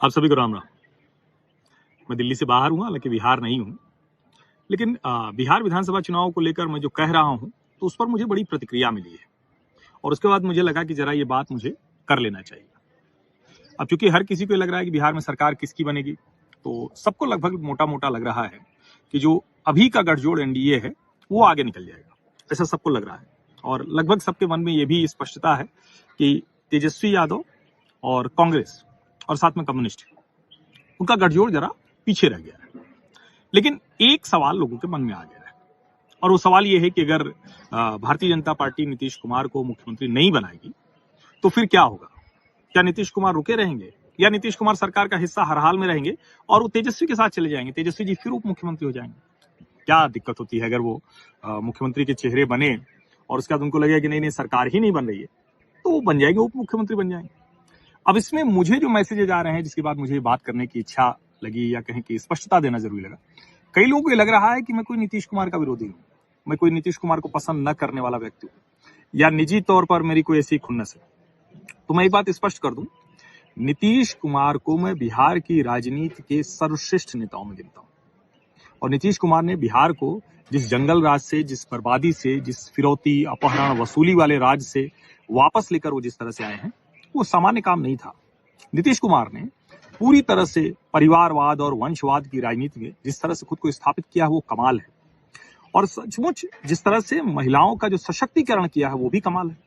आप सभी को राम राम। मैं दिल्ली से बाहर हूँ, हालांकि बिहार नहीं हूँ, लेकिन बिहार विधानसभा चुनाव को लेकर मैं जो कह रहा हूँ तो उस पर मुझे बड़ी प्रतिक्रिया मिली है और उसके बाद मुझे लगा कि जरा ये बात मुझे कर लेना चाहिए। अब चूंकि हर किसी को लग रहा है कि बिहार में सरकार किसकी बनेगी, तो सबको लगभग मोटा मोटा लग रहा है कि जो अभी का गठजोड़ एनडीए है वो आगे निकल जाएगा, ऐसा सबको लग रहा है। और लगभग सबके मन में ये भी स्पष्टता है कि तेजस्वी यादव और कांग्रेस और साथ में कम्युनिस्ट, उनका गठजोड़ जरा पीछे रह गया है। लेकिन एक सवाल लोगों के मन में आ गया है और वो सवाल ये है कि अगर भारतीय जनता पार्टी नीतीश कुमार को मुख्यमंत्री नहीं बनाएगी तो फिर क्या होगा? क्या नीतीश कुमार रुके रहेंगे या नीतीश कुमार सरकार का हिस्सा हर हाल में रहेंगे और वो तेजस्वी के साथ चले जाएंगे, तेजस्वी जी फिर उप मुख्यमंत्री हो जाएंगे? क्या दिक्कत होती है अगर वो मुख्यमंत्री के चेहरे बने और उसके बाद उनको लगेगा कि नहीं सरकार ही नहीं बन रही है तो वो बन जाएंगे, उप मुख्यमंत्री बन जाएंगे। अब इसमें मुझे जो मैसेजेज आ रहे हैं जिसके बाद मुझे बात करने की इच्छा लगी या कहें कि स्पष्टता देना जरूरी लगा, कई लोगों को ये लग रहा है कि मैं कोई नीतीश कुमार का विरोधी हूँ, मैं कोई नीतीश कुमार को पसंद न करने वाला व्यक्ति हूँ या निजी तौर पर मेरी कोई ऐसी खुन्नस है। तो मैं एक बात स्पष्ट कर दूं, नीतीश कुमार को मैं बिहार की राजनीति के सर्वश्रेष्ठ नेताओं में गिनता हूं और नीतीश कुमार ने बिहार को जिस जंगल राज से, जिस बर्बादी से, जिस फिरौती अपहरण वसूली वाले राज से वापस लेकर वो जिस तरह से आए हैं वो सामान्य काम नहीं था। नीतीश कुमार ने पूरी तरह से परिवारवाद और वंशवाद की राजनीति में जिस तरह से खुद को स्थापित किया है वो कमाल है और सचमुच जिस तरह से महिलाओं का जो सशक्तिकरण किया है वो भी कमाल है।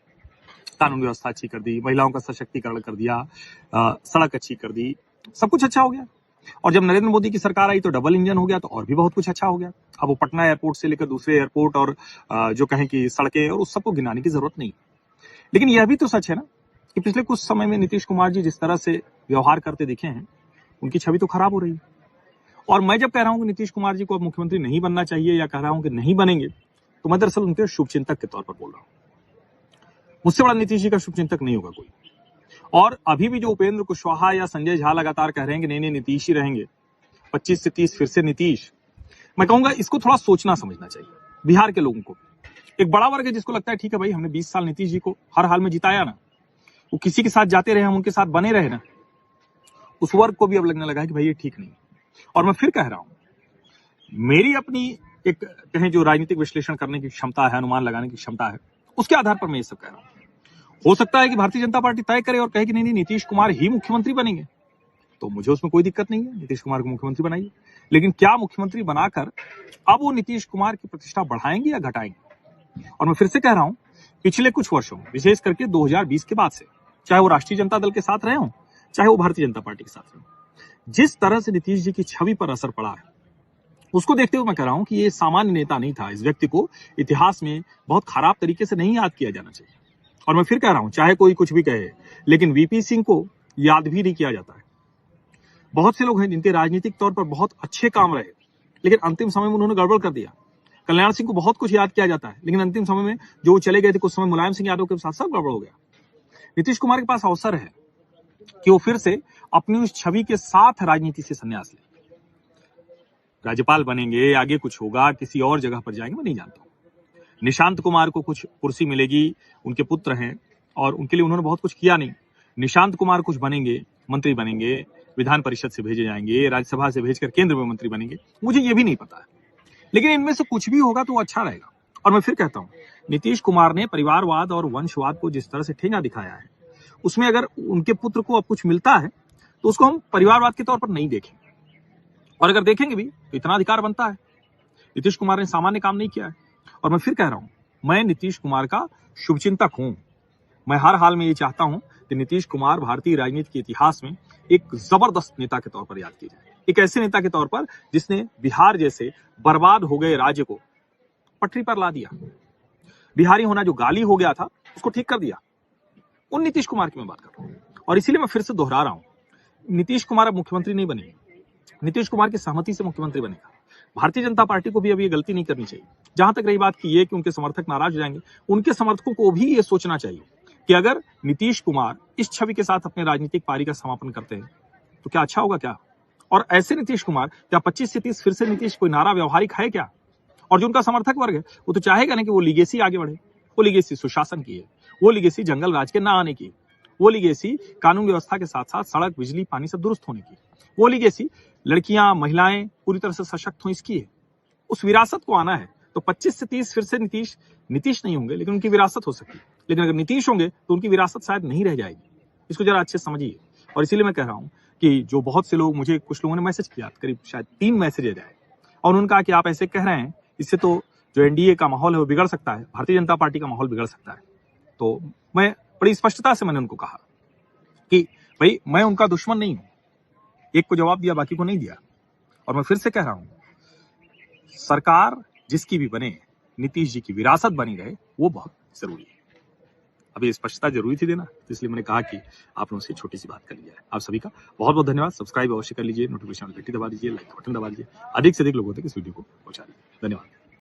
कानून व्यवस्था अच्छी कर दी, महिलाओं का सशक्तिकरण कर दिया, सड़क अच्छी कर दी, सब कुछ अच्छा हो गया। और जब नरेंद्र मोदी की सरकार आई तो डबल इंजन हो गया तो और भी बहुत कुछ अच्छा हो गया। अब वो पटना एयरपोर्ट से लेकर दूसरे एयरपोर्ट और जो कहें कि सड़कें और उस सबको गिनाने की जरूरत नहीं। लेकिन यह भी तो सच है ना कि पिछले कुछ समय में नीतीश कुमार जी जिस तरह से व्यवहार करते दिखे हैं उनकी छवि तो खराब हो रही है। और मैं जब कह रहा हूं कि नीतीश कुमार जी को अब मुख्यमंत्री नहीं बनना चाहिए या कह रहा हूं कि नहीं बनेंगे तो मैं दरअसल उनके शुभचिंतक के तौर पर बोल रहा हूं। मुझसे बड़ा नीतीश जी का शुभचिंतक नहीं होगा कोई। और अभी भी जो उपेंद्र कुशवाहा या संजय झा लगातार कह रहे हैं कि नहीं नीतीश ही रहेंगे, 25 से 30 फिर से नीतीश, मैं कहूंगा इसको थोड़ा सोचना समझना चाहिए। बिहार के लोगों को एक बड़ा वर्ग है जिसको लगता है ठीक है भाई, हमने 20 साल नीतीश जी को हर हाल में जिताया ना, वो किसी के साथ जाते रहे, हम उनके साथ बने रहे ना, उस वर्ग को भी अब लगने लगा है कि भाई ये ठीक नहीं। और मैं फिर कह रहा हूं, मेरी अपनी एक कहें जो राजनीतिक विश्लेषण करने की क्षमता है, अनुमान लगाने की क्षमता है, उसके आधार पर मैं ये सब कह रहा हूं। हो सकता है कि भारतीय जनता पार्टी तय करे और कहे कि नहीं नीतीश कुमार ही मुख्यमंत्री बनेंगे, तो मुझे उसमें कोई दिक्कत नहीं है, नीतीश कुमार को मुख्यमंत्री बनाइए। लेकिन क्या मुख्यमंत्री बनाकर अब वो नीतीश कुमार की प्रतिष्ठा बढ़ाएंगे या घटाएंगे? और मैं फिर से कह रहा हूं, पिछले कुछ वर्षों में विशेष करके 2020 के बाद से, चाहे वो राष्ट्रीय जनता दल के साथ रहे हों, चाहे वो भारतीय जनता पार्टी के साथ रहे, जिस तरह से नीतीश जी की छवि पर असर पड़ा है उसको देखते हुए मैं कह रहा हूं कि ये सामान्य नेता नहीं था। इस व्यक्ति को इतिहास में बहुत खराब तरीके से नहीं याद किया जाना चाहिए। और मैं फिर कह रहा हूं, चाहे कोई कुछ भी कहे, लेकिन वीपी सिंह को याद भी नहीं किया जाता है। बहुत से लोग हैं जिनके राजनीतिक तौर पर बहुत अच्छे काम रहे लेकिन अंतिम समय में उन्होंने गड़बड़ कर दिया। कल्याण सिंह को बहुत कुछ याद किया जाता है लेकिन अंतिम समय में जो वो चले गए थे, कुछ समय मुलायम सिंह यादव के साथ सब गड़बड़ हो गया। नीतीश कुमार के पास अवसर है कि वो फिर से अपनी उस छवि के साथ राजनीति से संन्यास ले। राज्यपाल बनेंगे, आगे कुछ होगा, किसी और जगह पर जाएंगे, मैं नहीं जानता हूं। निशांत कुमार को कुछ कुर्सी मिलेगी, उनके पुत्र हैं और उनके लिए उन्होंने बहुत कुछ किया नहीं। निशांत कुमार कुछ बनेंगे, मंत्री बनेंगे, विधान परिषद से भेजे जाएंगे, राज्यसभा से भेजकर केंद्र में मंत्री बनेंगे, मुझे ये भी नहीं पता है। लेकिन इनमें से कुछ भी होगा तो अच्छा रहेगा। और मैं फिर कहता हूं, नीतीश कुमार ने परिवारवाद और वंशवाद को जिस तरह से ठेंगा दिखाया है, उसमें अगर उनके पुत्र को अब कुछ मिलता है तो उसको हम परिवारवाद के तौर पर नहीं देखेंगे। और अगर देखेंगे भी तो इतना अधिकार बनता है। नीतीश कुमार ने सामान्य काम नहीं किया है। और मैं फिर कह रहा हूं, मैं नीतीश कुमार का शुभचिंतक हूं। मैं हर हाल में ये चाहता हूं कि नीतीश कुमार भारतीय राजनीति के इतिहास में एक जबरदस्त नेता के तौर पर याद किए जाए, एक ऐसे नेता के तौर पर जिसने बिहार जैसे बर्बाद हो गए राज्य को पटरी पर ला दिया। बिहारी होना जो गाली हो गया था उसको ठीक कर दिया। उन नीतीश कुमार की मैं बात कर रहा हूं। और इसीलिए मैं फिर से दोहरा रहा हूं, नीतीश कुमार अब मुख्यमंत्री नहीं बनेंगे, नीतीश कुमार की सहमति से मुख्यमंत्री बनेगा। भारतीय जनता पार्टी को भी अब ये गलती नहीं करनी चाहिए। जहां तक रही बात की ये कि उनके समर्थक नाराज हो जाएंगे, उनके समर्थकों को भी ये सोचना चाहिए कि अगर नीतीश कुमार इस छवि के साथ अपने राजनीतिक पारी का समापन करते हैं तो क्या अच्छा होगा क्या? और ऐसे नीतीश कुमार क्या 25 से 30 फिर से नीतीश कोई नारा व्यवहारिक है क्या? और जो उनका समर्थक वर्ग है वो तो चाहेगा ना कि वो लीगेसी आगे बढ़े। वो लीगेसी सुशासन की है, वो लीगेसी जंगल राज के ना आने की, वो लीगेसी कानून व्यवस्था के साथ साथ सड़क, बिजली, पानी सब दुरुस्त होने की। वो लीगेसी लड़कियां, महिलाएं पूरी तरह से सशक्त हों इसकी है। उस विरासत को आना है तो 25 से 30 फिर से नीतीश नहीं होंगे, लेकिन उनकी विरासत हो सकती है। लेकिन अगर नीतीश होंगे तो उनकी विरासत शायद नहीं रह जाएगी। इसको जरा अच्छे से समझिए। और इसीलिए मैं कह रहा हूं कि जो बहुत से लोग, मुझे कुछ लोगों ने मैसेज किया, करीब शायद 3 मैसेज आए, और उन्होंने कहा कि आप ऐसे कह रहे हैं, इससे तो जो एनडीए का माहौल है वो बिगड़ सकता है, भारतीय जनता पार्टी का माहौल बिगड़ सकता है। तो मैं बड़ी स्पष्टता से मैंने उनको कहा कि भाई मैं उनका दुश्मन नहीं हूं। एक को जवाब दिया, बाकी को नहीं दिया। और मैं फिर से कह रहा हूं, सरकार जिसकी भी बने, नीतीश जी की विरासत बनी रहे, वो बहुत जरूरी है। अभी स्पष्टता जरूरी थी देना, इसलिए मैंने कहा कि आप लोगों से छोटी सी बात कर ली जाए। आप सभी का बहुत बहुत धन्यवाद। सब्सक्राइब अवश्य कर लीजिए, नोटिफिकेशन घंटी दबा दीजिए, लाइक बटन दबा दीजिए, अधिक से अधिक लोगों तक इस वीडियो को पहुंचा दीजिए। धन्यवाद।